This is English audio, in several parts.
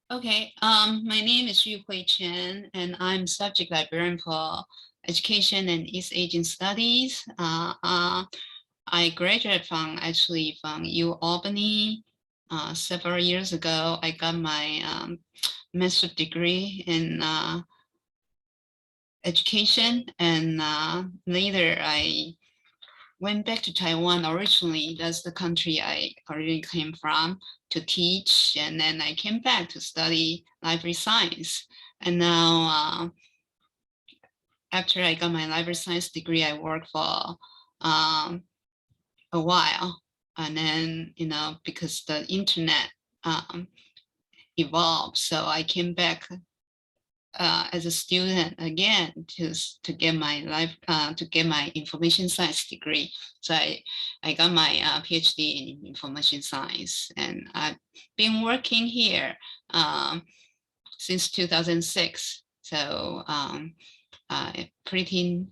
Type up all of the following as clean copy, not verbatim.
Okay, my name is Yu-Hui Chen, and I'm subject librarian for education and East Asian studies. I graduated from U Albany several years ago. I got my master's degree in education, and later I went back to Taiwan. Originally, that's the country I originally came from to teach, and then I came back to study library science. And now, after I got my library science degree, I worked for um, a while, and then because the internet um, evolved, so I came back as a student again to get my information science degree. So I got my PhD in information science, and I've been working here since 2006. So I pretty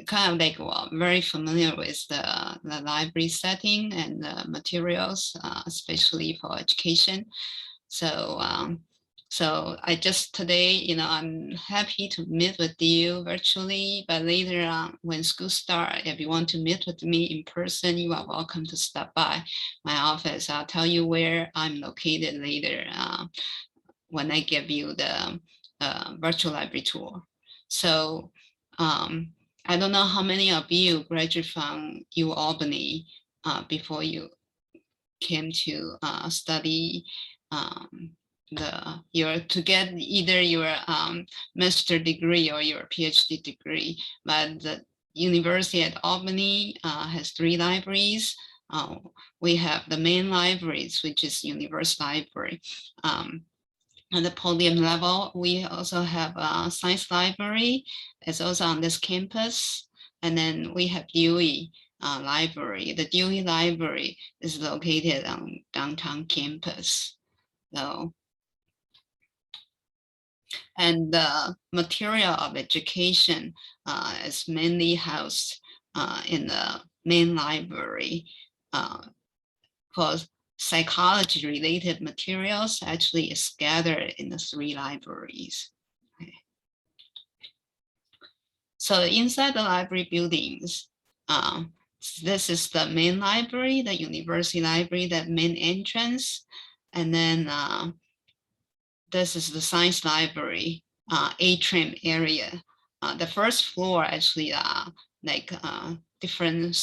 kind of like very familiar with the library setting and the materials, especially for education. So so I just today, I'm happy to meet with you virtually, but later on when school starts, if you want to meet with me in person, you are welcome to stop by my office. I'll tell you where I'm located later when I give you the virtual library tour. So I don't know how many of you graduated from U Albany before you came to study to get either your master degree or your PhD degree. But the University at Albany has 3 libraries. We have the main libraries, which is Universe Library. On the podium level, we also have a science library. It's also on this campus. And then we have Dewey Library. The Dewey Library is located on downtown campus. So, and the material of education is mainly housed in the main library. For psychology related materials actually is scattered in the 3 libraries. Okay. So inside the library buildings, this is the main library, the university library, that main entrance. And then this is the science library, atrium area. The first floor actually like different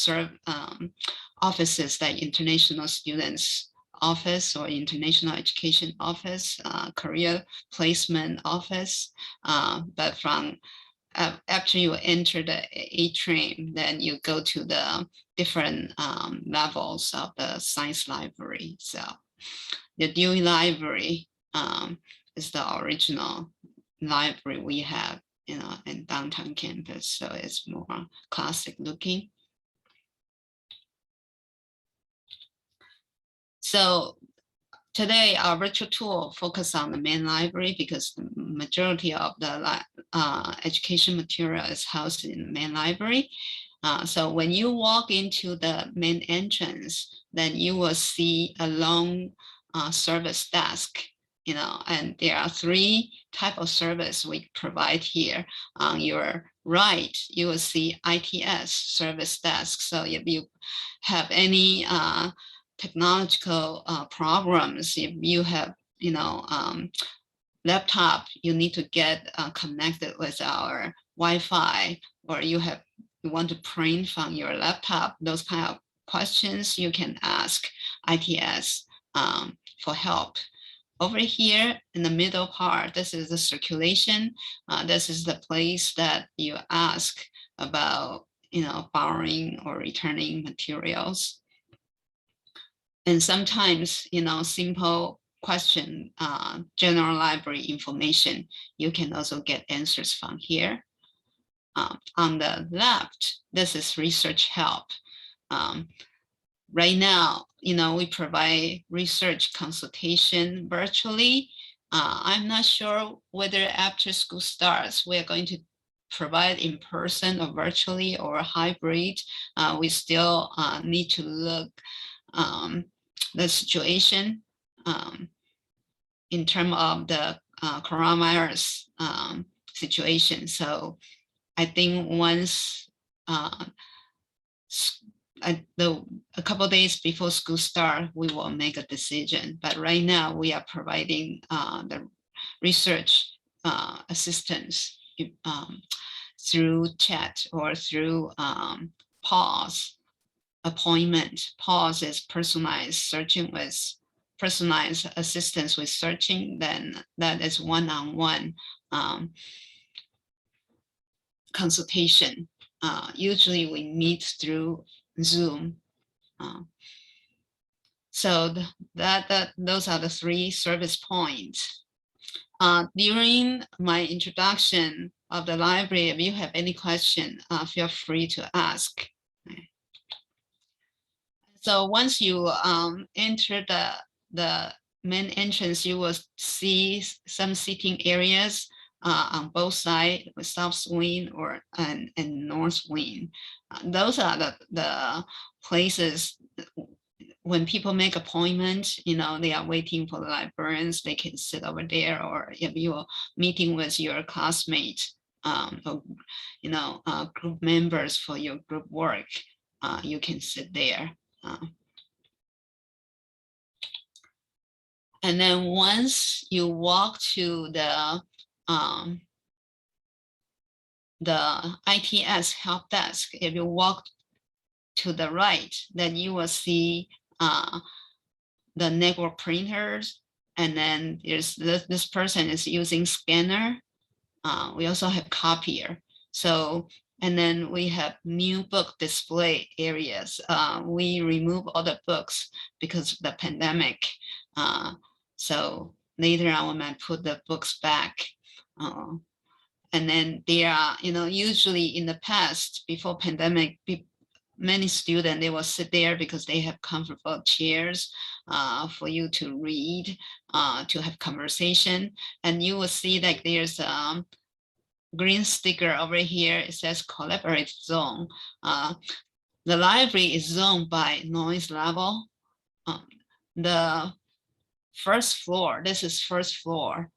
offices like international students office or international education office, career placement office. But from after you enter the atrium, then you go to the different levels of the science library. So the Dewey Library is the original library we have, in downtown campus. So it's more classic looking. So today our virtual tour focus on the main library because the majority of the education material is housed in the main library. So when you walk into the main entrance, then you will see a long service desk, and there are 3 types of service we provide here. On your right, you will see ITS service desk. So if you have any technological problems, if you have, laptop, you need to get connected with our Wi-Fi, or you want to print from your laptop, those kind of questions, you can ask ITS for help. Over here in the middle part, this is the circulation. This is the place that you ask about, borrowing or returning materials. And sometimes, simple question, general library information, you can also get answers from here. On the left, this is research help. Right now, we provide research consultation virtually. I'm not sure whether after school starts, we're going to provide in person or virtually or hybrid. We still need to look the situation. in terms of the coronavirus situation. So I think once a couple of days before school start, we will make a decision. But right now, we are providing the research assistance through chat or through pause appointment. Pause is personalized searching with personalized assistance with searching. Then that is one-on-one consultation. Usually we meet through Zoom. So those are the 3 service points. During my introduction of the library, if you have any question, feel free to ask. So once you enter the main entrance, you will see some seating areas on both sides, south wing and north wing. Those are the places when people make appointments, they are waiting for the librarians, they can sit over there. Or if you're meeting with your classmates, or, group members for your group work, you can sit there. And then once you walk to the ITS help desk, if you walk to the right, then you will see the network printers. And then there's this person is using scanner. We also have copier. So, and then we have new book display areas. We remove all the books because of the pandemic. So later on, we might put the books back. And then there are, usually in the past, before pandemic, many students, they will sit there because they have comfortable chairs for you to read, to have conversation. And you will see that there's a green sticker over here. It says collaborate zone. The library is zoned by noise level. The first floor, this is first floor,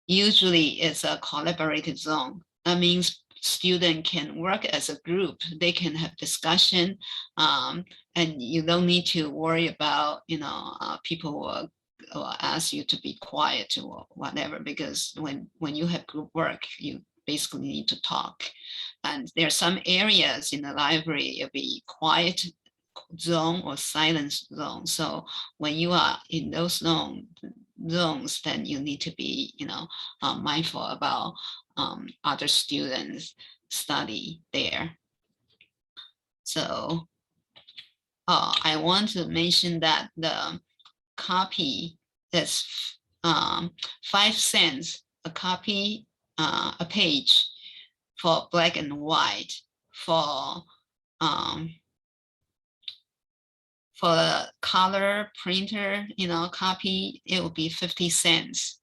usually it's a collaborative zone. That means students can work as a group, they can have discussion, and you don't need to worry about, people will ask you to be quiet or whatever, because when you have group work, you basically need to talk. And there are some areas in the library, it'll be quiet zone or silence zone. So when you are in those zones, then you need to be, mindful about other students study there. So I want to mention that the copy is 5 cents a copy, a page for black and white. For the color printer, copy, it will be 50 cents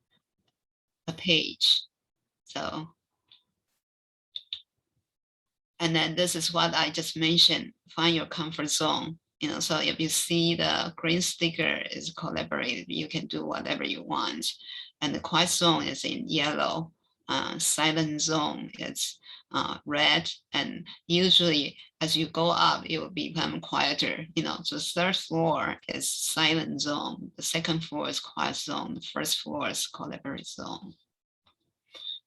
a page. So, and then this is what I just mentioned, find your comfort zone. So if you see the green sticker is collaborative, you can do whatever you want. And the quiet zone is in yellow. Silent zone is red, and usually as you go up, it will become quieter. The third floor is silent zone, the second floor is quiet zone, the first floor is collaborative zone.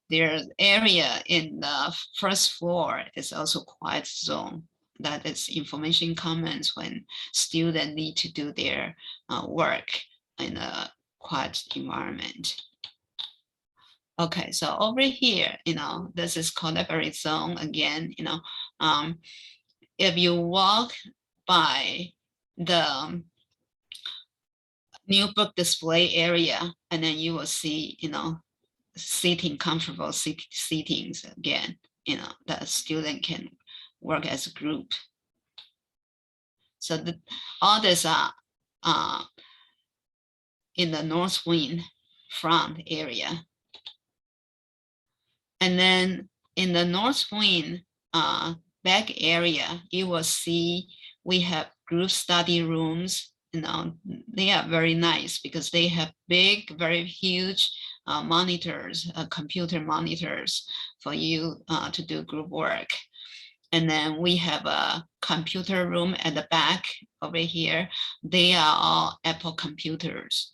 There's area in the first floor is also quiet zone. That is information commons when students need to do their work in a quiet environment. Okay, so over here, this is collaborative zone again. If you walk by the new book display area, and then you will see, seating, comfortable seatings again. The student can work as a group. So all these are in the north wing front area. And then in the north wing back area, you will see we have group study rooms, they are very nice because they have big, very huge monitors, computer monitors for you to do group work. And then we have a computer room at the back over here. They are all Apple computers.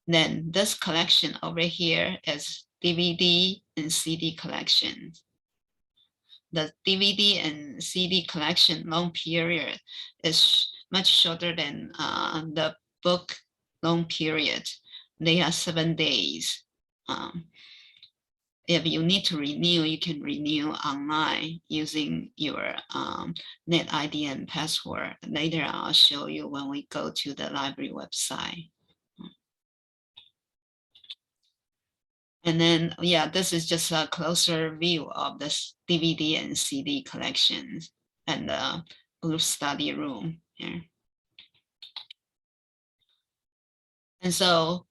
Then this collection over here is DVD and CD collection. The DVD and CD collection long period is much shorter than the book long period. They are 7 days. If you need to renew, you can renew online using your net ID and password. Later, I'll show you when we go to the library website. And then, yeah, this is just a closer view of this DVD and CD collections and the group study room here. And so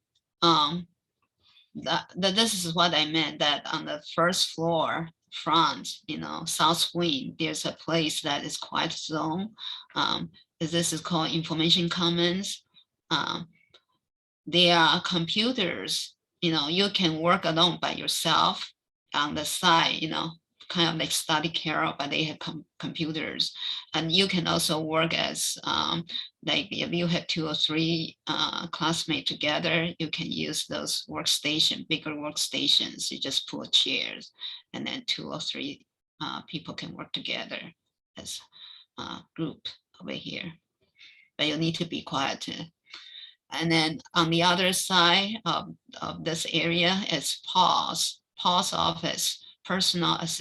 this is what I meant, that on the first floor front, south wing, there's a place that is quiet zone. This is called information commons. There are computers, you can work alone by yourself on the side, kind of like study carrel, but they have computers. And you can also work as, like if you have 2 or 3 classmates together, you can use those bigger workstations. You just pull chairs and then 2 or 3 people can work together as a group over here. But you need to be quiet. And then on the other side of this area is PAWS office, personalized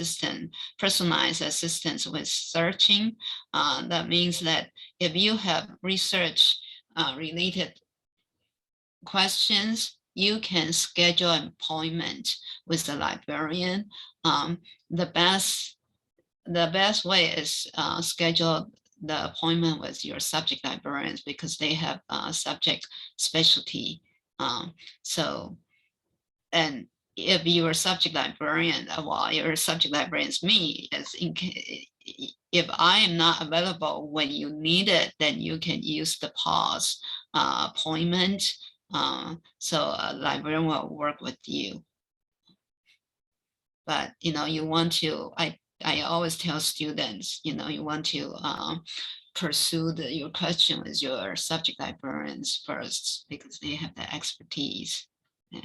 assistance with searching. That means that if you have research related questions, you can schedule an appointment with the librarian. The best way is schedule the appointment with your subject librarians because they have subject specialty. And if your subject librarian, your subject librarian is me, if I am not available when you need it, then you can use the PAWS appointment. So a librarian will work with you. But, you want to, I always tell students, you want to pursue your question with your subject librarians first because they have the expertise. Yeah.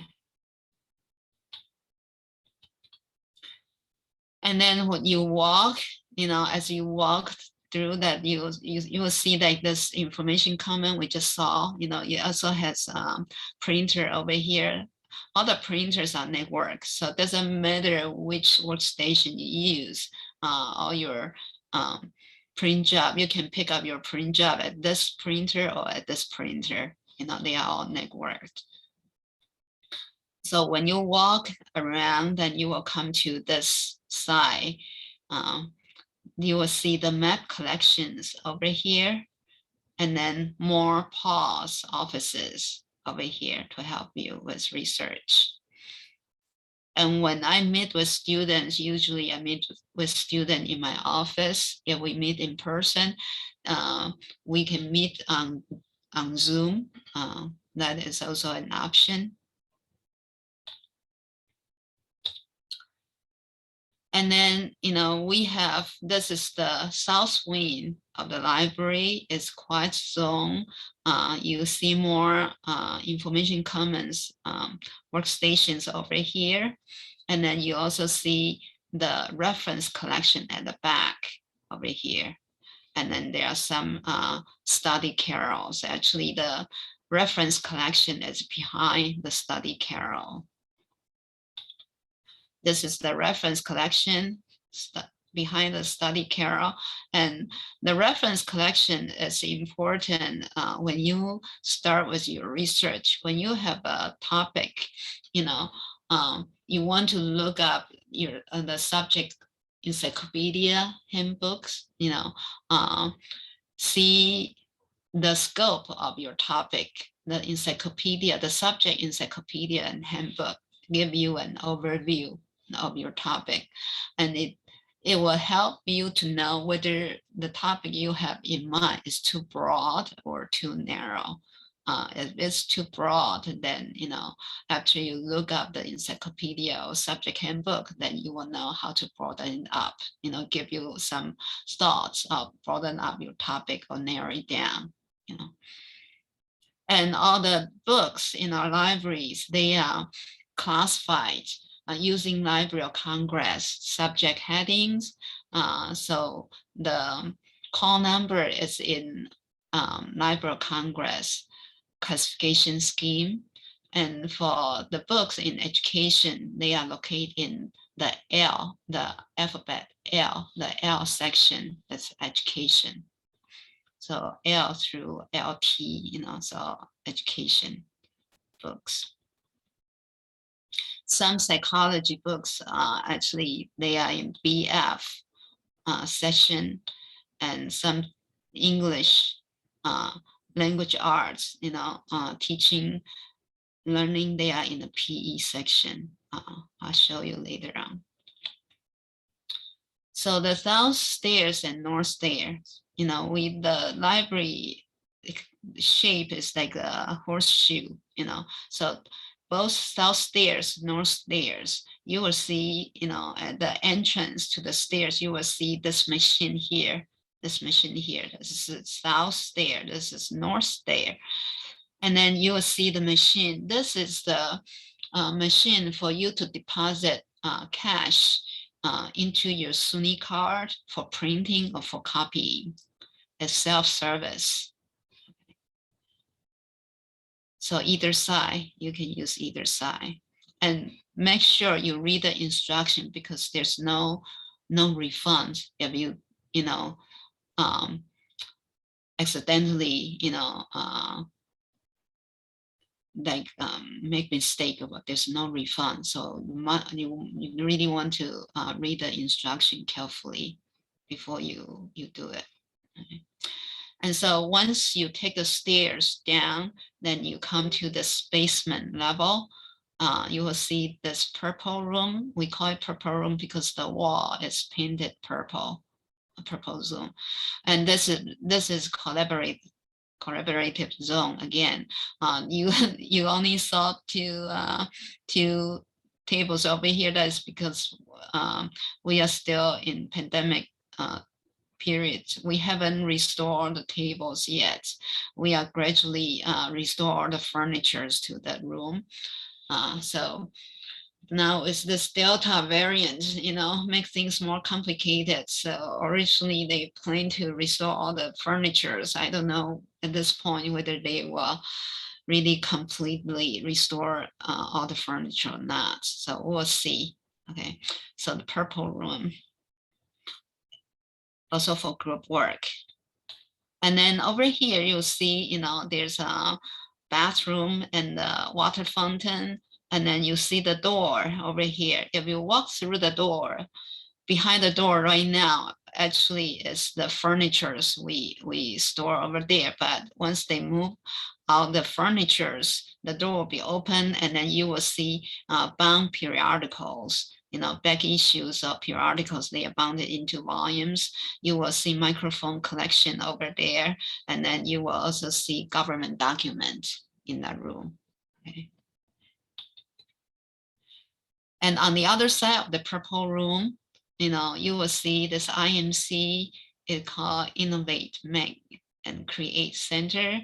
And then when you walk, as you walk through that, you will see like this information common we just saw. It also has printer over here. All the printers are networked, so it doesn't matter which workstation you use. All your print job, you can pick up your print job at this printer or at this printer. They are all networked. So when you walk around, then you will come to this side. You will see the map collections over here, and then more PAWS offices over here to help you with research. And when I meet with students, usually I meet with students in my office. If we meet in person, we can meet on Zoom. That is also an option. And then, we have, this is the south wing of the library. It's quiet zone. You see more information commons workstations over here. And then you also see the reference collection at the back over here. And then there are some study carrels. Actually, the reference collection is behind the study carrel. This is the reference collection behind the study carrel. And the reference collection is important when you start with your research. When you have a topic, you want to look up the subject encyclopedia, handbooks, see the scope of your topic. The encyclopedia, the subject encyclopedia and handbook give you an overview of your topic, and it it will help you to know whether the topic you have in mind is too broad or too narrow. If it's too broad, then, after you look up the encyclopedia or subject handbook, then you will know how to broaden it up, give you some thoughts of broaden up your topic or narrow it down, And all the books in our libraries, they are classified using Library of Congress subject headings. So the call number is in Library of Congress classification scheme. And for the books in education, they are located in the L, the alphabet L, the L section, that's education. So L through LT, so education books. Some psychology books, actually, they are in BF section, and some English language arts, teaching, learning, they are in the PE section. I'll show you later on. So the south stairs and north stairs, with the library shape is like a horseshoe, so both south stairs, north stairs, you will see, at the entrance to the stairs, you will see this machine here, this is south stair, this is north stair. And then you will see the machine. This is the machine for you to deposit cash into your SUNY card for printing or for copying. It's self-service. So either side, you can use either side. And make sure you read the instruction, because there's no refund if you, accidentally, make mistake about, there's no refund. So you really want to read the instruction carefully before you do it. Okay. And so once you take the stairs down, then you come to the basement level. You will see this purple room. We call it purple room because the wall is painted purple, a purple zone. And this is collaborative zone again. You only saw two tables over here. That's because we are still in pandemic period. We haven't restored the tables yet. We are gradually restore the furnitures to that room. So now it's this Delta variant, make things more complicated. So originally they planned to restore all the furnitures. I don't know at this point whether they will really completely restore all the furniture or not. So we'll see. Okay, so the purple room, also for group work. And then over here, you'll see, there's a bathroom and the water fountain. And then you see the door over here. If you walk through the door, behind the door right now, actually is the furnitures we store over there. But once they move out the furnitures, the door will be open, and then you will see bound periodicals, back issues of periodicals. They are bounded into volumes. You will see microphone collection over there, and then you will also see government documents in that room. Okay. And on the other side of the purple room, you will see this IMC, it's called Innovate, Make, and Create Center.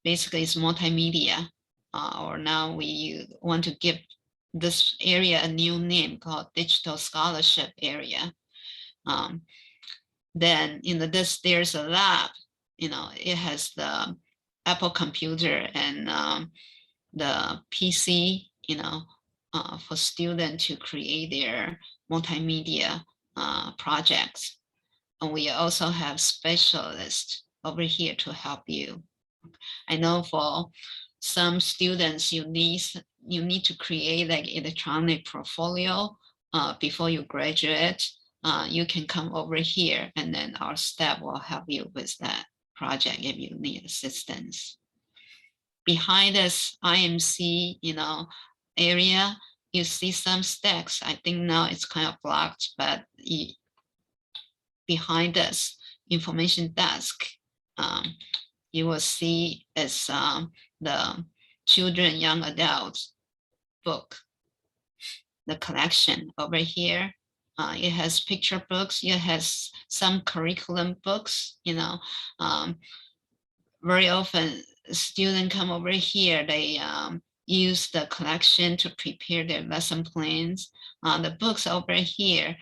Basically, it's multimedia, or now we want to give this area a new name called Digital Scholarship Area. Then there's a lab, it has the Apple computer and the PC, for students to create their multimedia projects. And we also have specialists over here to help you. I know for some students, you need to create like electronic portfolio before you graduate. You can come over here, and then our staff will help you with that project if you need assistance. Behind this IMC, area, you see some stacks. I think now it's kind of blocked, but behind us, information desk, you will see is the children, young adults book, the collection over here. It has picture books. It has some curriculum books. Very often students come over here. They use the collection to prepare their lesson plans. The books over here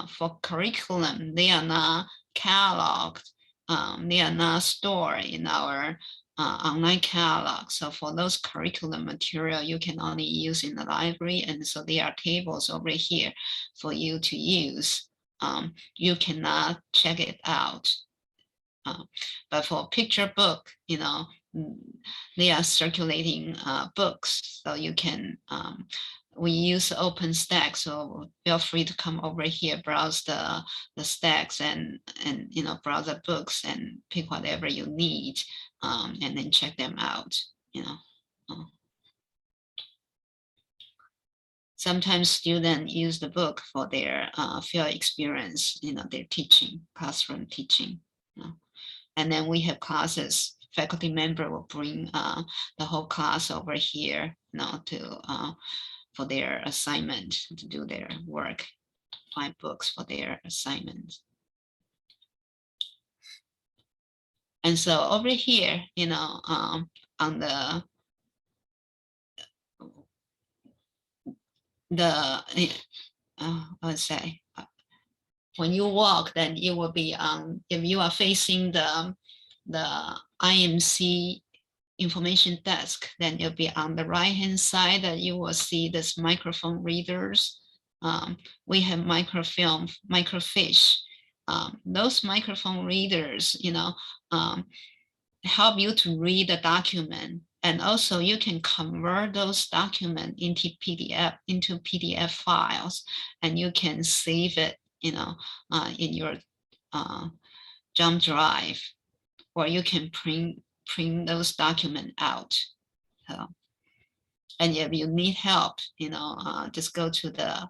for curriculum, they are not cataloged. They are not stored in our online catalog. So for those curriculum material, you can only use in the library. And so there are tables over here for you to use. You cannot check it out. But for a picture book, they are circulating books. So you can, we use OpenStack. So feel free to come over here, browse the stacks and browse the books and pick whatever you need, and then check them out. Sometimes students use the book for their field experience, their teaching, classroom teaching. And then we have classes. Faculty member will bring the whole class over here, for their assignment, to do their work, find books for their assignments. And so over here, on the let's say, when you walk, then you will be on, if you are facing the IMC information desk, then you'll be on the right hand side that you will see this microphone readers. We have microfilm, microfiche. Those microphone readers, help you to read the document. And also you can convert those documents into PDF files, and you can save it, in your jump drive, or you can print those documents out. So, and if you need help, just go to the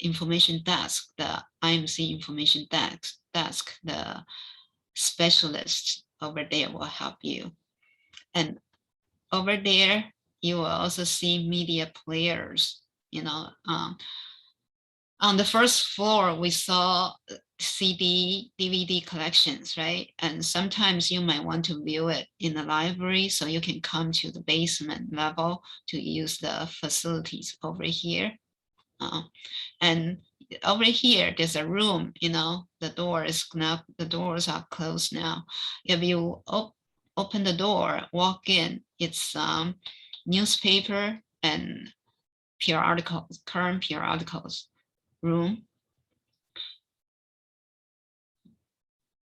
information desk, the IMC information desk, the specialist over there will help you. And over there, you will also see media players. On the first floor, we saw CD, DVD collections, right? And sometimes you might want to view it in the library, so you can come to the basement level to use the facilities over here. And over here, there's a room, the doors are closed now. If you open the door, walk in, it's newspaper and periodicals, current periodicals room.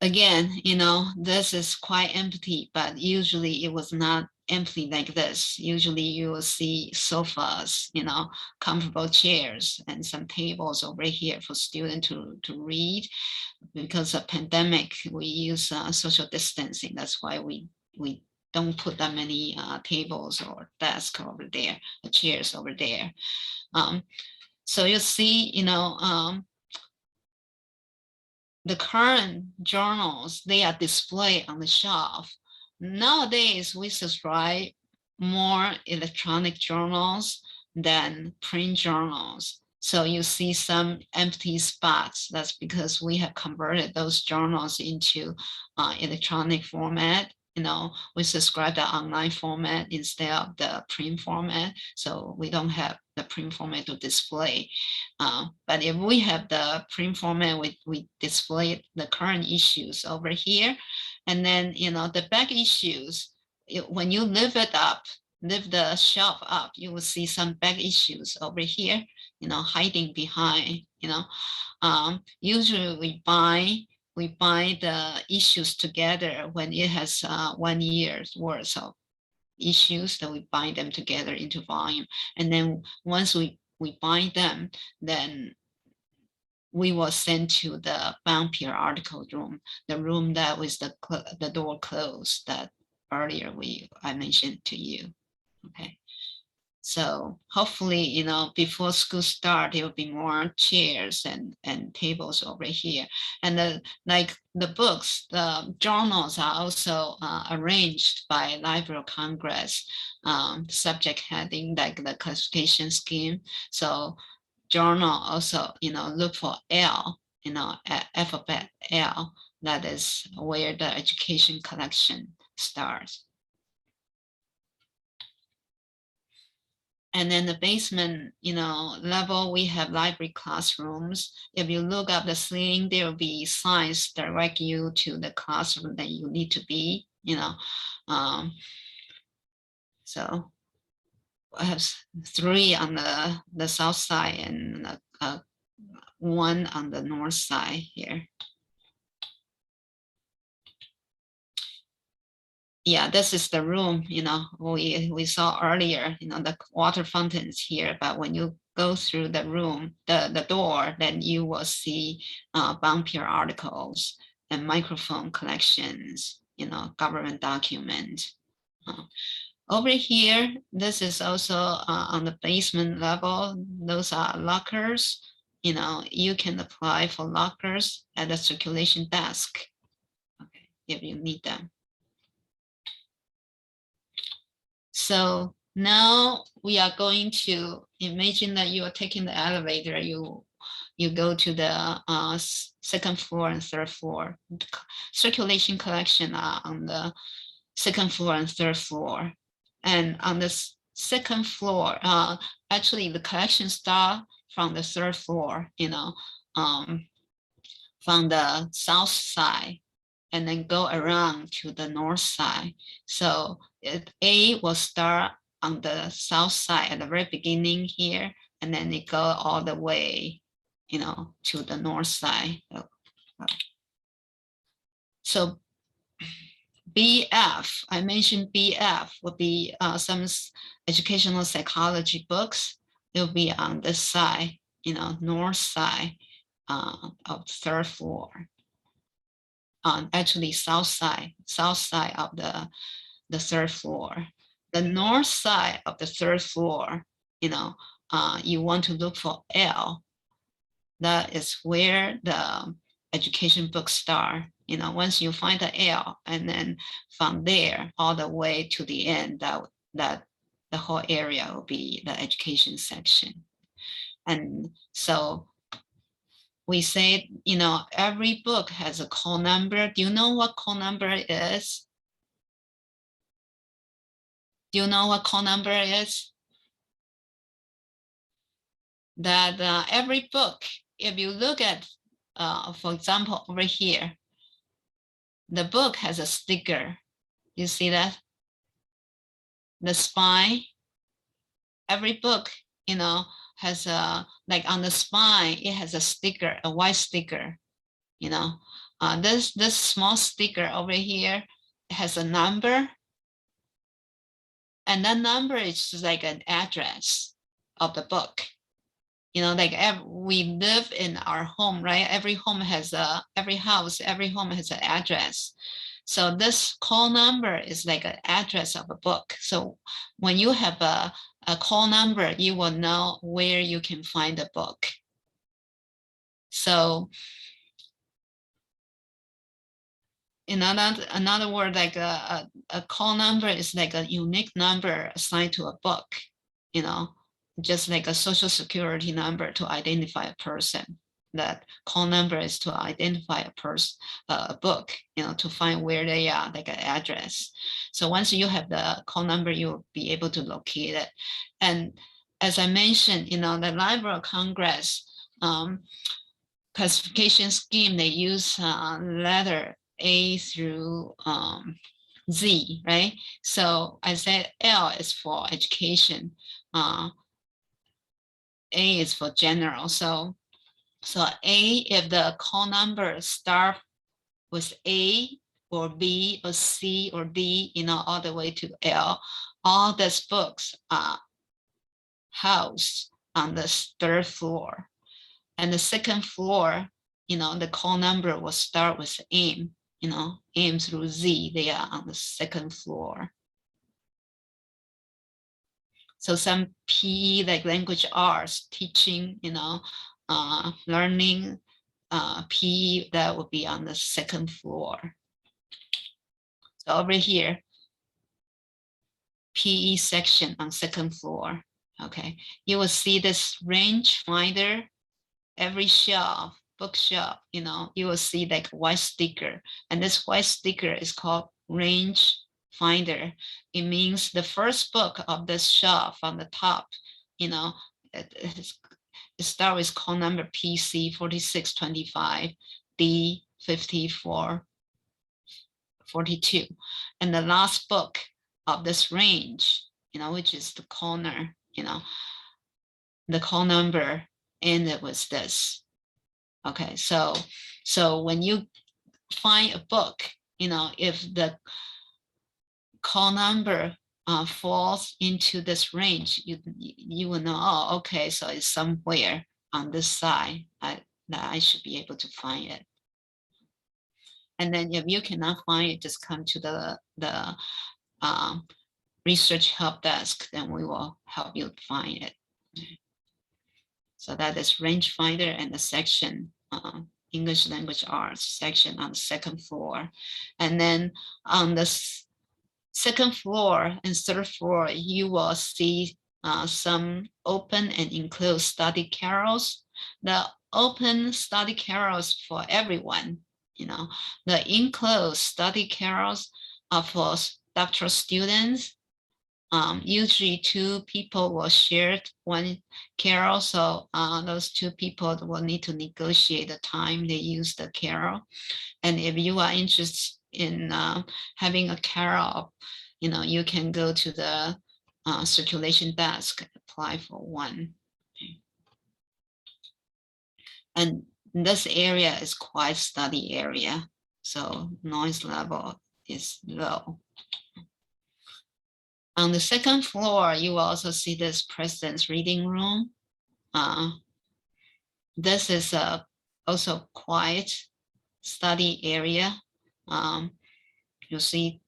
Again, this is quite empty, but usually it was not empty like this. Usually you will see sofas, comfortable chairs, and some tables over here for students to read. Because of pandemic, we use social distancing. That's why we don't put that many tables or desks over there, chairs over there. So you see, the current journals, they are displayed on the shelf. Nowadays, we subscribe more electronic journals than print journals. So you see some empty spots. That's because we have converted those journals into electronic format. We subscribe the online format instead of the print format. So we don't have the print format to display. But if we have the print format, we display the current issues over here. And then, the back issues, when you lift the shelf up, you will see some back issues over here, hiding behind, usually we bind the issues together when it has 1 year's worth of issues, that we bind them together into volume. And then once we bind them, then we will send to the bound periodical room, the room that was the door closed that earlier I mentioned to you. Okay. So hopefully, you know, before school start, there will be more chairs and tables over here. And like the books, the journals are also arranged by Library of Congress, subject heading, like the classification scheme. So journal also, you know, look for L, you know, alphabet L. That is where the education collection starts. And then the basement, you know, level, we have library classrooms. If you look up the ceiling, there will be signs direct you to the classroom that you need to be, you know. So I have 3 on the south side and 1 on the north side here. Yeah, this is the room, you know, we saw earlier, you know, the water fountains here, but when you go through the room, the door, then you will see bumpy articles and microfilm collections, you know, government documents. Over here, this is also on the basement level. Those are lockers. You know, you can apply for lockers at the circulation desk, okay, if you need them. So now we are going to imagine that you are taking the elevator. You go to the 2nd floor and 3rd floor. Circulation collection are on the 2nd floor and 3rd floor. And on the 2nd floor, actually the collection start from the 3rd floor, you know, from the south side, and then go around to the north side. So A will start on the south side at the very beginning here, and then it go all the way, you know, to the north side. So BF, I mentioned BF would be some educational psychology books. They'll be on this side, you know, north side of the 3rd floor. Actually south side of the 3rd floor. The north side of the 3rd floor, you know, you want to look for L. That is where the education books start. You know, once you find the L, and then from there all the way to the end, that the whole area will be the education section. And so we say, you know, every book has a call number. Do you know what call number is? Do you know what call number is? That every book, if you look at, for example, over here, the book has a sticker. You see that? The spine, every book, you know, has a, like on the spine, it has a sticker, a white sticker, you know. This small sticker over here has a number, and that number is like an address of the book. You know, like we live in our home, right? Every home has every home has an address. So this call number is like an address of a book. So when you have a call number, you will know where you can find the book. So in another word, like a call number is like a unique number assigned to a book, you know, just like a social security number to identify a person. That call number is to identify a person, a book, you know, to find where they are, like an address. So once you have the call number, you'll be able to locate it. And as I mentioned, you know, the Library of Congress classification scheme, they use letter A through Z, right? So I said L is for education, A is for general. So A, if the call number start with A or B or C or D, you know, all the way to L, all these books are housed on the 3rd floor. And the 2nd floor, you know, the call number will start with M, you know, M through Z, they are on the 2nd floor. So some PE, like language arts, teaching, learning, PE, that would be on the second floor. So over here, PE section on second floor. Okay, you will see this range finder. Every shelf, bookshelf, you will see like white sticker, and this white sticker is called range finder. It means the first book of this shelf on the top, it starts with call number PC 4625 D 5442, and the last book of this range, which is the corner, the call number ended with this. Okay, so when you find a book, if the call number falls into this range, you will know, oh, okay, so it's somewhere on this side that I should be able to find it. And then if you cannot find it, just come to the research help desk, then we will help you find it. So that is range finder and the section, English language arts section on the second floor. And then on the second floor and third floor, you will see some open and enclosed study carrels. The open study carrels for everyone, the enclosed study carrels are for doctoral students. Usually 2 people will share one carrel, so those 2 people will need to negotiate the time they use the carrel. And if you are interested in having a carrel, you can go to the circulation desk, apply for one. Okay. And this area is quiet study area, so noise level is low. On the second floor, you will also see this president's reading room. This is also quiet study area. You'll see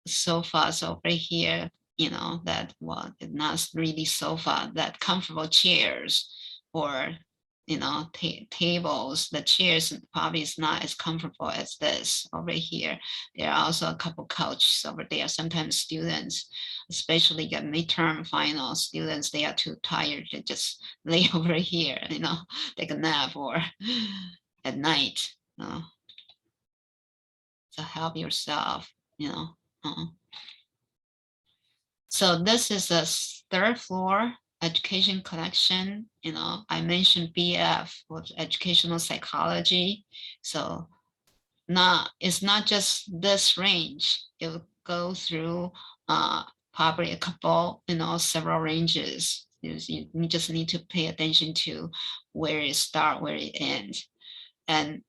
sofas over here, that not really sofa, that comfortable chairs or tables. The chairs probably is not as comfortable as this over here. There are also a couple couches over there. Sometimes students, especially get midterm final students, they are too tired to just lay over here, take a nap or at night. So help yourself, So this is a third floor education collection. I mentioned BF was educational psychology. So it's not just this range. It will go through probably a couple, several ranges. You just need to pay attention to where it starts, where it ends. And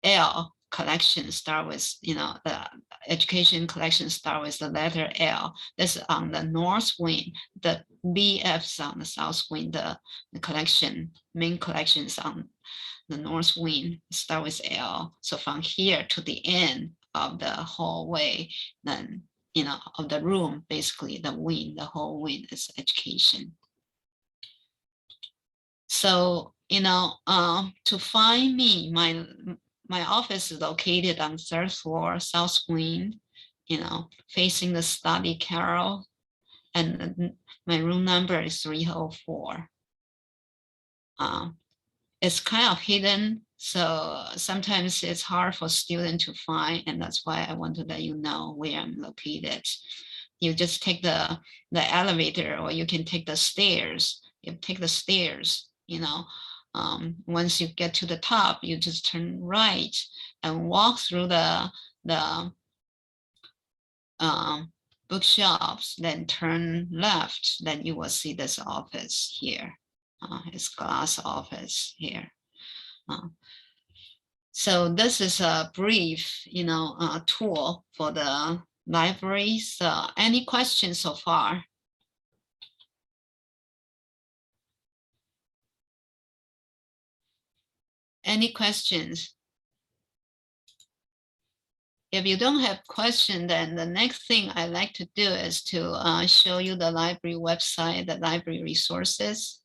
L collection start with, the education collection start with the letter L. That's on the north wing. The BF's on the south wing. The collection, main collection is on the north wing, start with L. So from here to the end of the hallway, then, of the room, basically the wing, the whole wing is education. So, to find me, my office is located on third floor, south wing, facing the study carrel, and my room number is 304. It's kind of hidden, so sometimes it's hard for students to find, and that's why I want to let you know where I'm located. You just take the elevator, or you can take the stairs. You take the stairs, once you get to the top, you just turn right and walk through the bookshelves, then turn left, then you will see this office here. It's glass office here. So this is a brief, tour for the library. So any questions so far? Any questions? if you don't have question, then the next thing I like to do is to show you the library website, the library resources.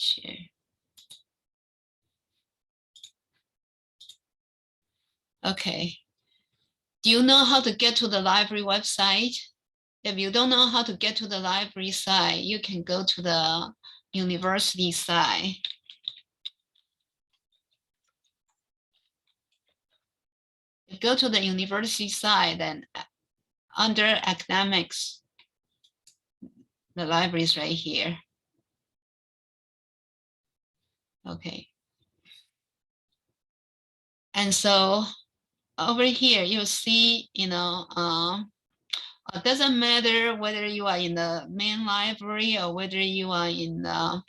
Share. Okay. Do you know how to get to the library website? If you don't know how to get to the library site, you can go to the university site. Go to the university side, then under academics, the library is right here. Okay. And so over here, you'll see, it doesn't matter whether you are in the main library or whether you are in the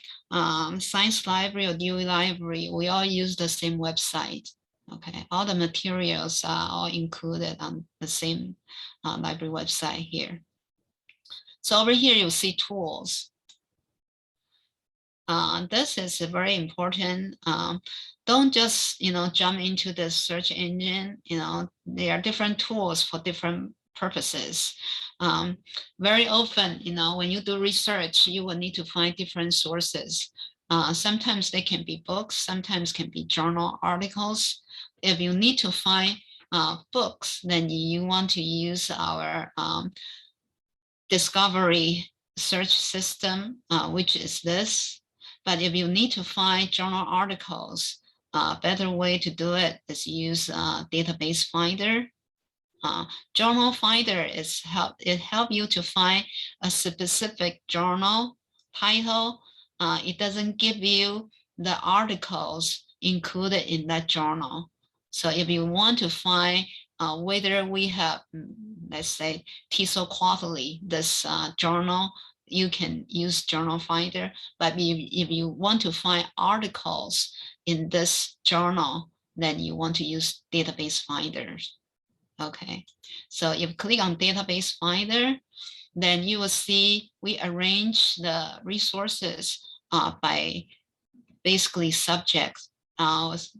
science library or Dewey library, we all use the same website. Okay, all the materials are all included on the same library website here. So over here, you'll see tools. This is very important. Don't just, jump into the search engine. There are different tools for different purposes. Very often, when you do research, you will need to find different sources. Sometimes they can be books, sometimes can be journal articles. If you need to find books, then you want to use our discovery search system, which is this. But if you need to find journal articles, a better way to do it is use database finder. Journal finder help you to find a specific journal title. It doesn't give you the articles included in that journal. So if you want to find whether we have, let's say, TESOL Quarterly, this journal, you can use journal finder. But if you want to find articles in this journal, then you want to use database finders. Okay, so if you click on database finder, then you will see we arrange the resources by basically subjects.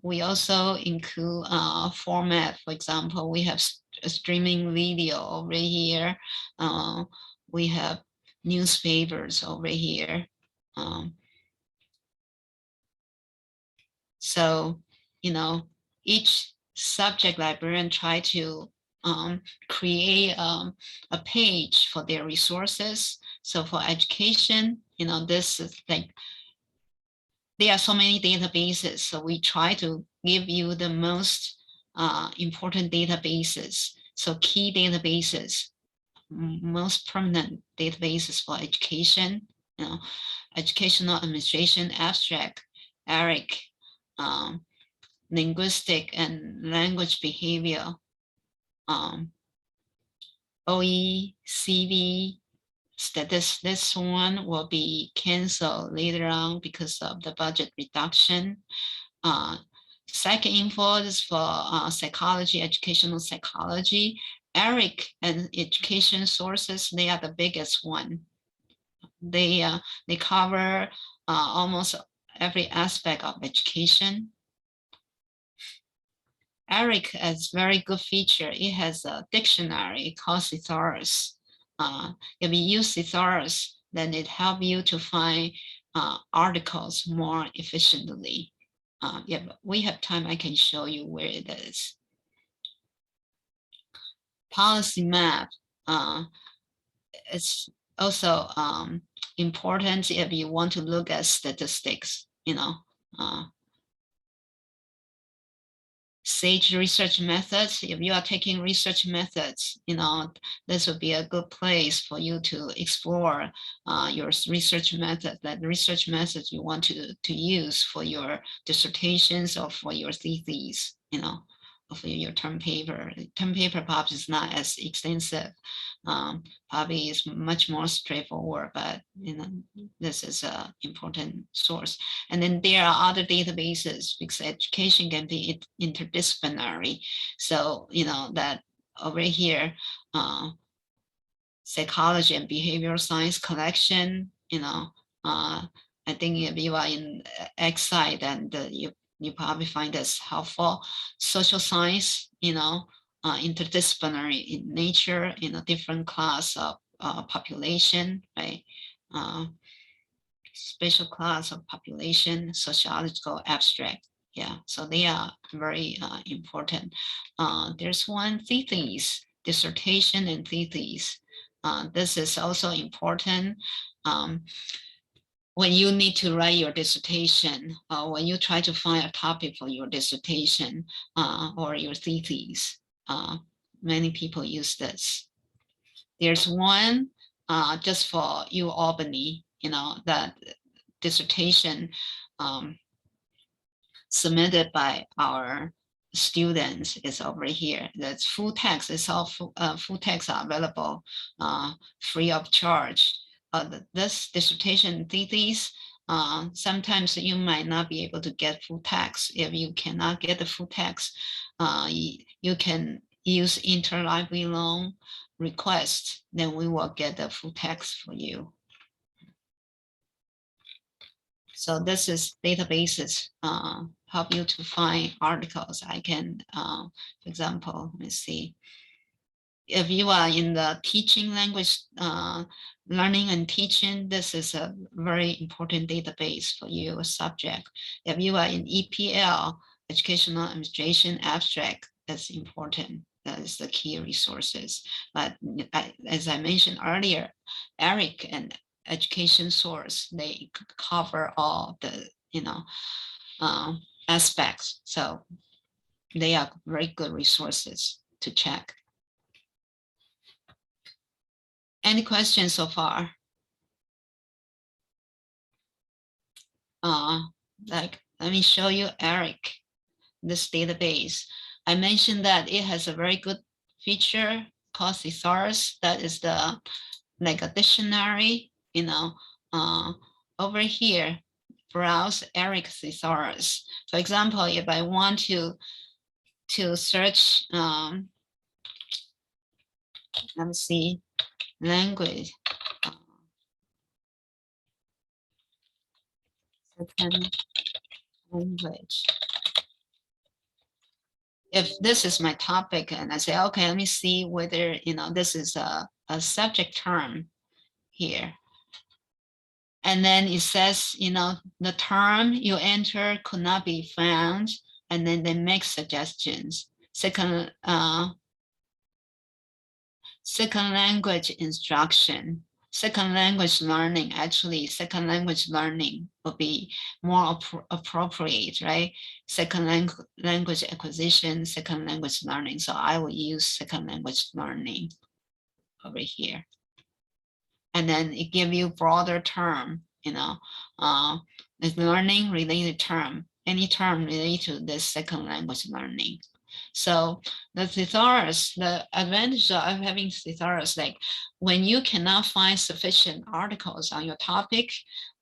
We also include format. For example, we have streaming video over here. We have newspapers over here. So, each subject librarian try to create a page for their resources. So for education, this is like, there are so many databases. So we try to give you the most important databases. So key databases, most prominent databases for education, educational administration, abstract, ERIC, linguistic and language behavior, OE, CV, statistics. This one will be canceled later on because of the budget reduction. PsycInfo is for psychology, educational psychology. ERIC and education sources, they are the biggest one. They cover almost every aspect of education. ERIC has very good feature. It has a dictionary called thesaurus. If you use thesaurus, then it helps you to find articles more efficiently. If we have time, I can show you where it is. Policy map. It's also important if you want to look at statistics, SAGE research methods. If you are taking research methods, this would be a good place for you to explore your research method, that research methods you want to use for your dissertations or for your theses, for your term paper. Term paper probably is not as extensive. Probably is much more straightforward, but this is an important source. And then there are other databases because education can be interdisciplinary. So that over here, psychology and behavioral science collection, I think if you are in X side, and you probably find this helpful. Social science, interdisciplinary in nature, different class of population, right? Special class of population, sociological abstract. Yeah, so they are very important. There's one thesis, dissertation and thesis. This is also important. When you need to write your dissertation, when you try to find a topic for your dissertation or your thesis, many people use this. There's one just for Albany, that dissertation submitted by our students is over here. That's full text. It's all full text are available free of charge. This dissertation thesis, sometimes you might not be able to get full text. If you cannot get the full text, you can use interlibrary loan request, then we will get the full text for you. So this is databases help you to find articles. I can, for example, let me see. If you are in the teaching language, learning and teaching, this is a very important database for you, subject. If you are in EPL, educational administration abstract, that's important. That is the key resources. But as I mentioned earlier, Eric and Education Source, they cover all the aspects. So they are very good resources to check. Any questions so far? Let me show you Eric, this database. I mentioned that it has a very good feature called thesaurus. That is like a dictionary, over here, browse Eric thesaurus. For example, if I want to search, let me see, language, second language. If this is my topic and I say, okay, let me see whether, this is a subject term here. And then it says, the term you enter could not be found. And then they make suggestions. Second language instruction, second language learning. Actually, second language learning would be more appropriate, right? Second language acquisition, second language learning. So I will use second language learning over here. And then it gives you broader term, learning related term, any term related to this second language learning. So the thesaurus, the advantage of having thesaurus, like when you cannot find sufficient articles on your topic,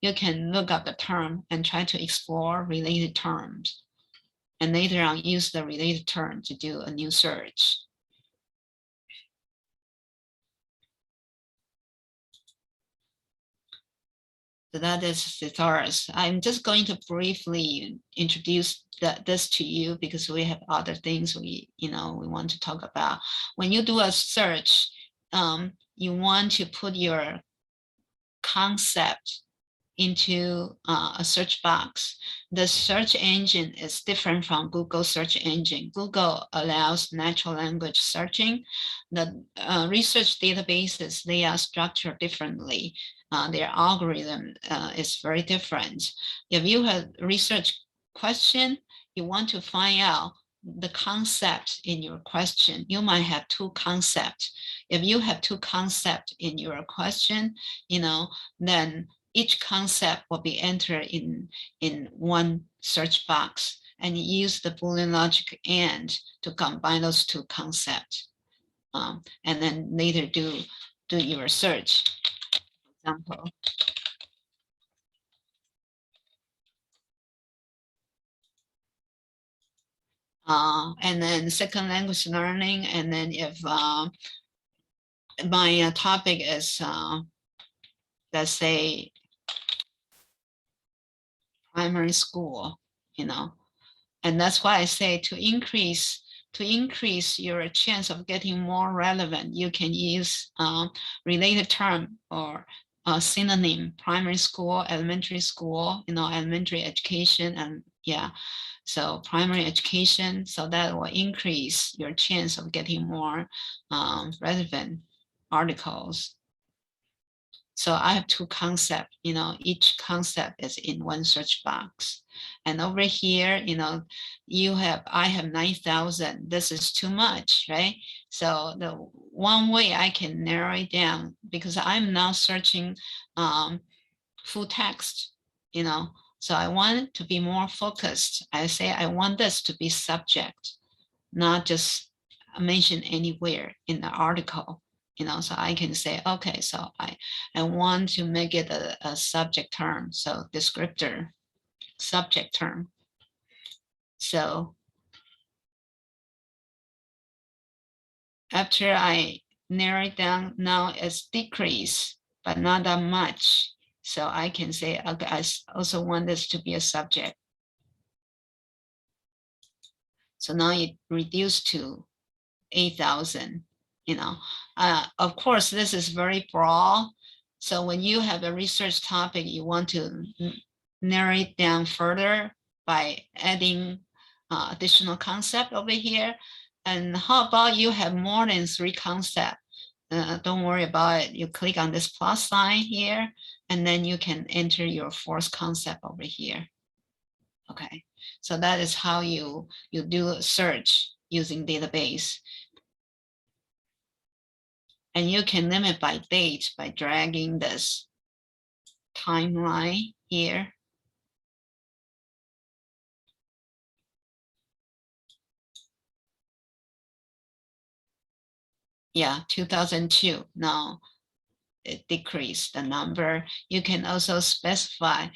you can look up the term and try to explore related terms. And later on, use the related term to do a new search. So that is thesaurus. I'm just going to briefly introduce this to you because we have other things we want to talk about. When you do a search, you want to put your concept into a search box. The search engine is different from Google search engine. Google allows natural language searching. The research databases, they are structured differently. Their algorithm is very different. If you have research question, you want to find out the concept in your question. You might have two concepts. If you have two concepts in your question, then each concept will be entered in one search box, and you use the Boolean logic AND to combine those two concepts, and then later do your search. For example, and then second language learning, and then if my topic is, let's say, primary school, and that's why I say to increase your chance of getting more relevant, you can use related term or synonym: primary school, elementary school, elementary education, and yeah, so primary education. So that will increase your chance of getting more relevant articles. So I have two concepts, each concept is in one search box. And over here, I have 9,000. This is too much, right? So the one way I can narrow it down, because I'm now searching full text, so I want to be more focused. I say I want this to be subject, not just mentioned anywhere in the article. So I can say, okay, so I want to make it a subject term, so descriptor, subject term. So after I narrow it down, now it's decrease, but not that much. So I can say, okay, I also want this to be a subject. So now it reduced to 8,000. Of course, this is very broad. So when you have a research topic, you want to narrow it down further by adding additional concept over here. And how about you have more than 3 concepts? Don't worry about it. You click on this plus sign here, and then you can enter your 4th concept over here. Okay, so that is how you do a search using database. And you can limit by date by dragging this timeline here. Yeah, 2002. Now it decreased the number. You can also specify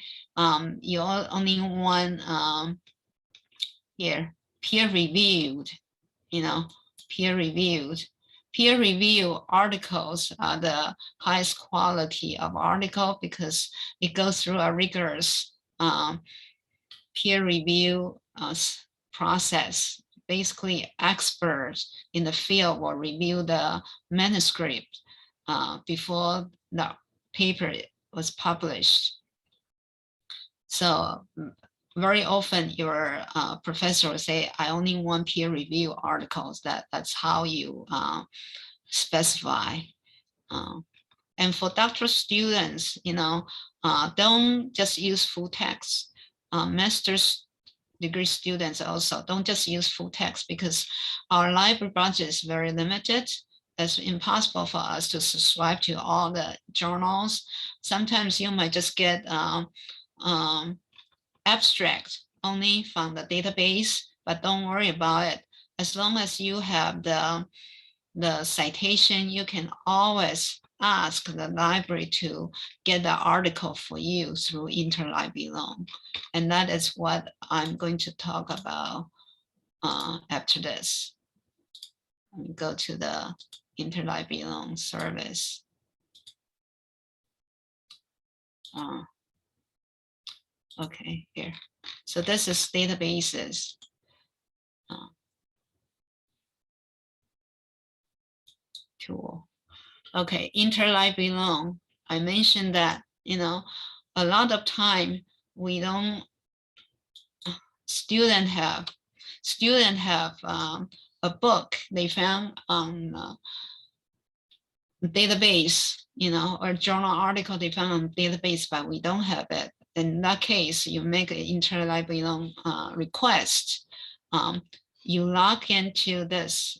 you only want here peer-reviewed, peer-reviewed. Peer-review articles are the highest quality of article because it goes through a rigorous peer review process. Basically, experts in the field will review the manuscript before the paper was published. So very often your professor will say, I only want peer review articles. That's how you specify. And for doctoral students, don't just use full text. Master's degree students also don't just use full text because our library budget is very limited. It's impossible for us to subscribe to all the journals. Sometimes you might just get abstract only from the database, but don't worry about it. As long as you have the citation, you can always ask the library to get the article for you through Interlibrary loan. And that is what I'm going to talk about after this. Let me go to the Interlibrary loan service. Okay, here. So this is databases. Tool. Okay, interlibrary loan. I mentioned that, a lot of time we don't, student have a book they found on database, or journal article they found on database, but we don't have it. In that case, you make an interlibrary loan request. You log into this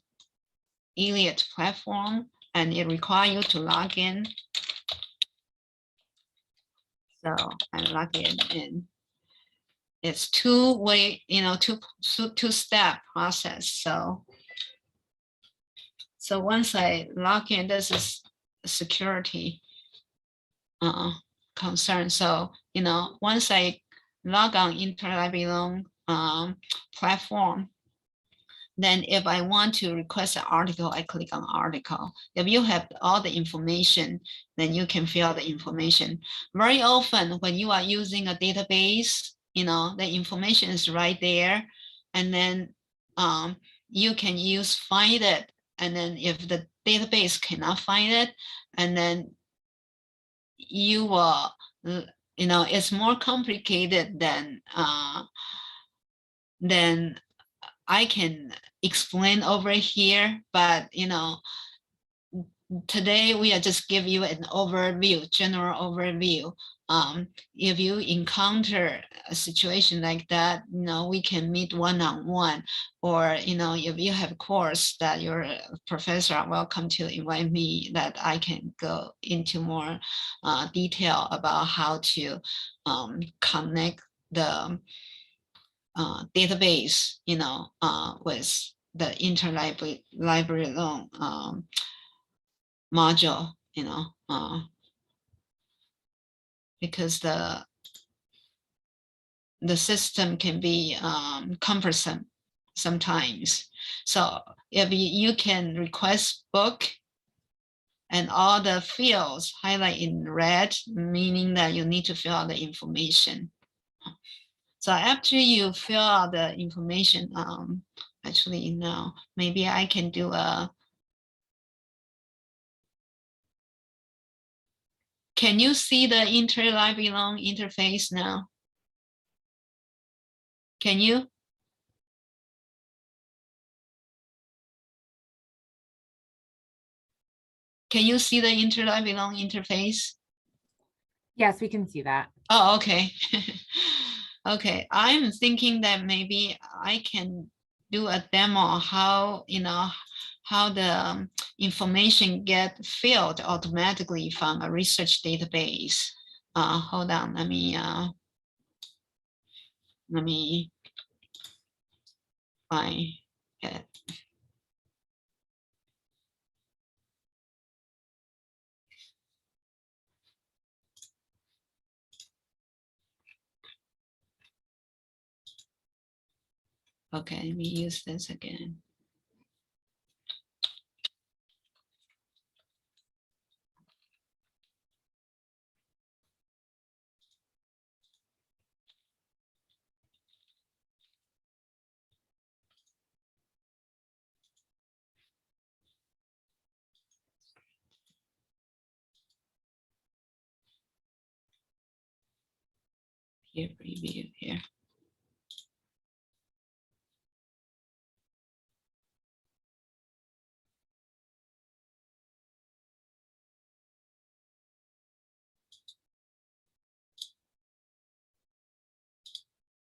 Elliott platform, and it requires you to log in. So I'm logging in. It's two-way, two-step process. So once I log in, this is security concern. So, once I log on Interlibrary loan platform, then if I want to request an article, I click on article. If you have all the information, then you can fill the information. Very often when you are using a database, the information is right there. And then you can use find it. And then if the database cannot find it, and then you will, it's more complicated than I can explain over here, but today we are just give you an overview, general overview. If you encounter a situation like that, we can meet one-on-one, or if you have a course that your professor are welcome to invite me, that I can go into more detail about how to connect the database, with the interlibrary loan module, because the system can be cumbersome sometimes. So if you can request book and all the fields highlight in red, meaning that you need to fill out the information. So after you fill out the information, actually, no, maybe I can do a. Can you see the Interlibrary loan interface now? Can you? Can you see the Interlibrary loan interface? Yes, we can see that. Oh, okay. Okay, I'm thinking that maybe I can do a demo how how the information get filled automatically from a research database. Hold on, let me find it. Okay, let me use this again. Peer preview here.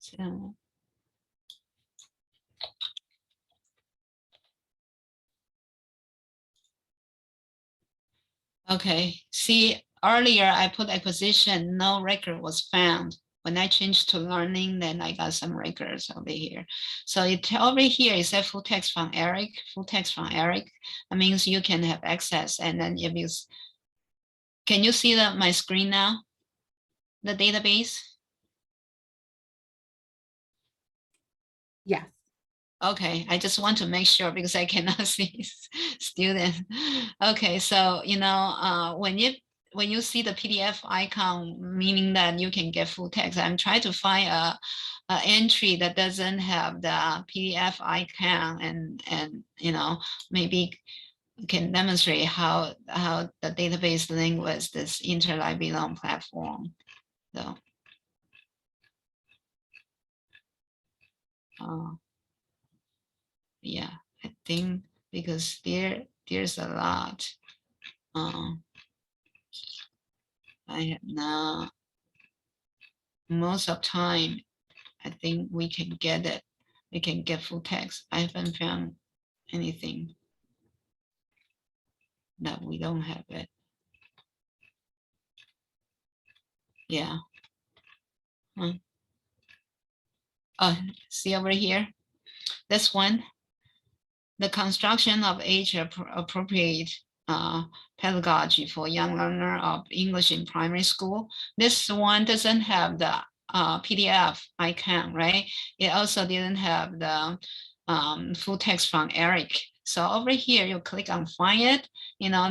So, okay, see, earlier I put acquisition, no record was found. When I changed to learning, then I got some records over here. So it over here is a full text from Eric, full text from Eric. That means you can have access. And then if you, can you see my screen now? The database? Yes. Okay, I just want to make sure because I cannot see students. Okay, so when you see the PDF icon, meaning that you can get full text, I'm trying to find a entry that doesn't have the PDF icon, and maybe can demonstrate how the database link with this Interlibrary loan platform. So. Yeah, I think because there's a lot. I have now, most of time, I think we can get it. We can get full text. I haven't found anything that we don't have it. Yeah. Oh, see over here, this one, the construction of age appropriate pedagogy for young learner of English in primary school. This one doesn't have the PDF icon, right? It also didn't have the full text from Eric. So over here, you click on find it.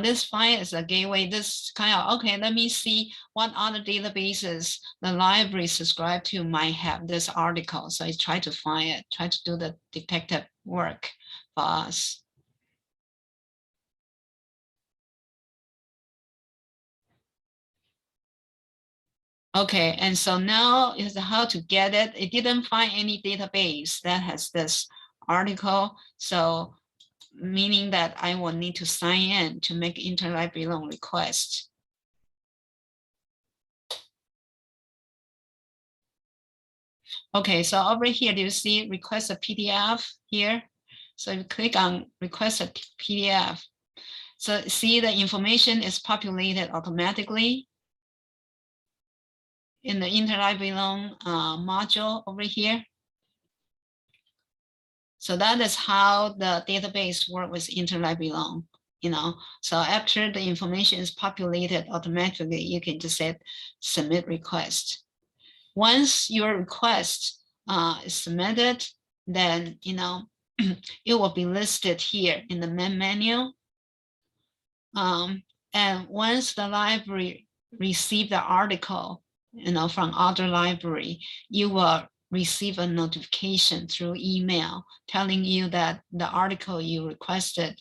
This find is a gateway. This kind of, okay, let me see what other databases the library subscribed to might have this article. So I try to find it, try to do the detective work for us. Okay, and so now is how to get it. It didn't find any database that has this article. So meaning that I will need to sign in to make interlibrary loan request. Okay, so over here, do you see request a PDF here? So you click on request a PDF. So see the information is populated automatically in the interlibrary loan module over here. So that is how the database works with interlibrary loan. So after the information is populated automatically, you can just say submit request. Once your request is submitted, then it will be listed here in the main menu. And once the library receive the article, from other library, you will receive a notification through email telling you that the article you requested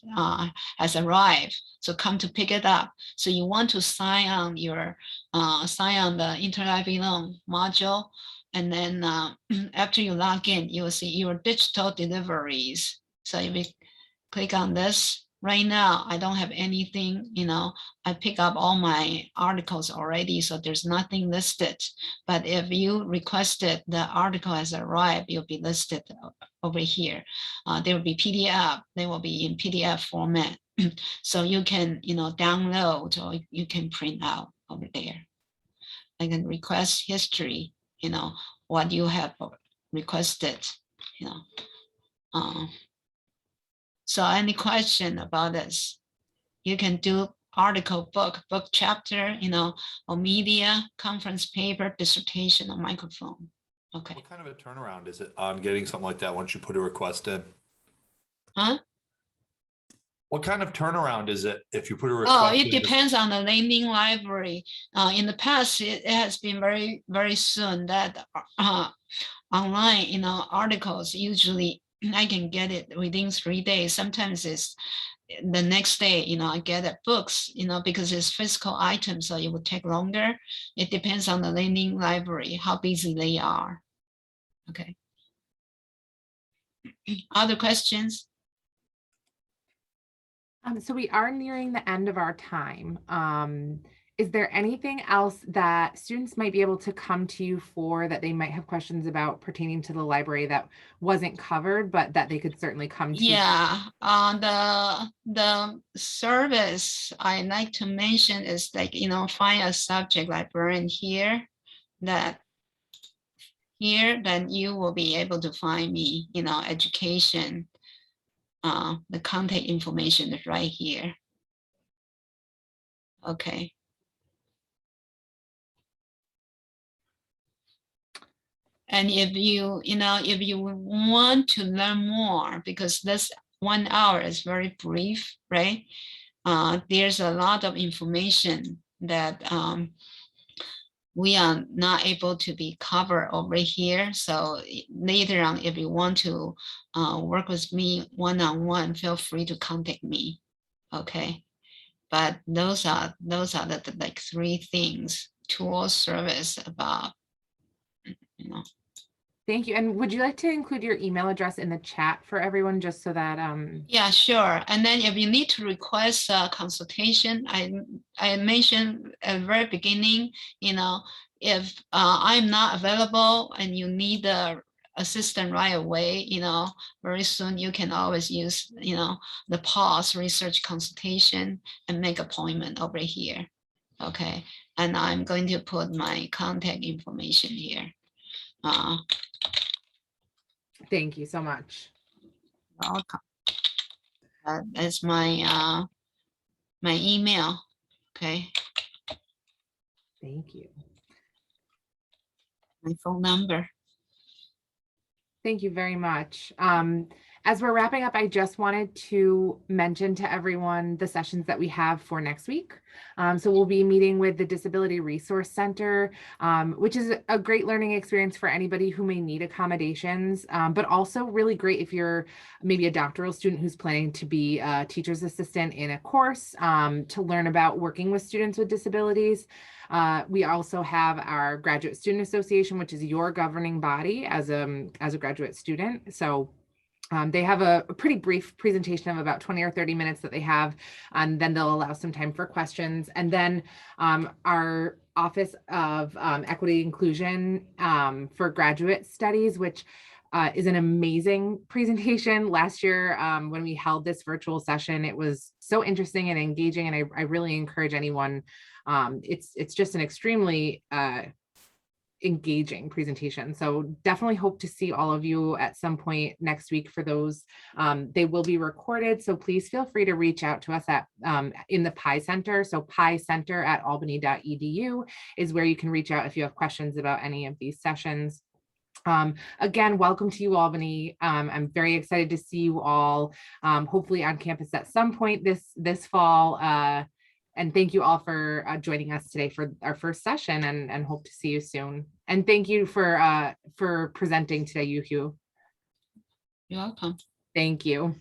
has arrived. So come to pick it up. So you want to sign on the interlibrary loan module, and then after you log in, you will see your digital deliveries. So if you click on this. Right now, I don't have anything, I pick up all my articles already, so there's nothing listed. But if you requested the article has arrived, you'll be listed over here. There will be PDF, they will be in PDF format. So you can, download or you can print out over there. I can request history, what you have requested, So any question about this, you can do article, book chapter, or media, conference paper, dissertation, or microphone. Okay. What kind of a turnaround is it on getting something like that once you put a request in? Huh? What kind of turnaround is it if you put a request? Oh, it depends on the naming library. In the past, it has been very, very soon that online, articles usually I can get it within 3 days. Sometimes it's the next day, I get it books, because it's physical items, so it would take longer. It depends on the lending library, how busy they are. Okay. Other questions? So we are nearing the end of our time. Is there anything else that students might be able to come to you for that they might have questions about pertaining to the library that wasn't covered, but that they could certainly come to? Yeah, the service I like to mention is like, find a subject librarian here, then you will be able to find me, education. The contact information is right here. Okay. And if you want to learn more, because this 1 hour is very brief, right? There's a lot of information that we are not able to be covered over here. So later on, if you want to work with me one-on-one, feel free to contact me. Okay. But those are the like 3 things: tool, service, about, Thank you. And would you like to include your email address in the chat for everyone, just so that Yeah, sure. And then if you need to request a consultation, I mentioned at the very beginning, if I'm not available and you need the assistant right away, very soon you can always use, the pause research consultation and make appointment over here. Okay. And I'm going to put my contact information here. thank you so much. Welcome. That's my my email. Okay. Thank you. My phone number. Thank you very much. As we're wrapping up, I just wanted to mention to everyone the sessions that we have for next week. So we'll be meeting with the Disability Resource Center, which is a great learning experience for anybody who may need accommodations, but also really great if you're maybe a doctoral student who's planning to be a teacher's assistant in a course to learn about working with students with disabilities. We also have our Graduate Student Association, which is your governing body as a graduate student. So they have a pretty brief presentation of about 20 or 30 minutes that they have, and then they'll allow some time for questions. And then our Office of Equity Inclusion for Graduate Studies, which is an amazing presentation. Last year, when we held this virtual session, it was so interesting and engaging, and I really encourage anyone. It's just an extremely engaging presentation. So definitely hope to see all of you at some point next week for those. They will be recorded, so please feel free to reach out to us at in the PI Center. So picenter@albany.edu is where you can reach out if you have questions about any of these sessions. Again, welcome to Albany. I'm very excited to see you all hopefully on campus at some point this fall. And thank you all for joining us today for our first session, and hope to see you soon. And thank you for presenting today, Yu-Hui. You're welcome. Thank you.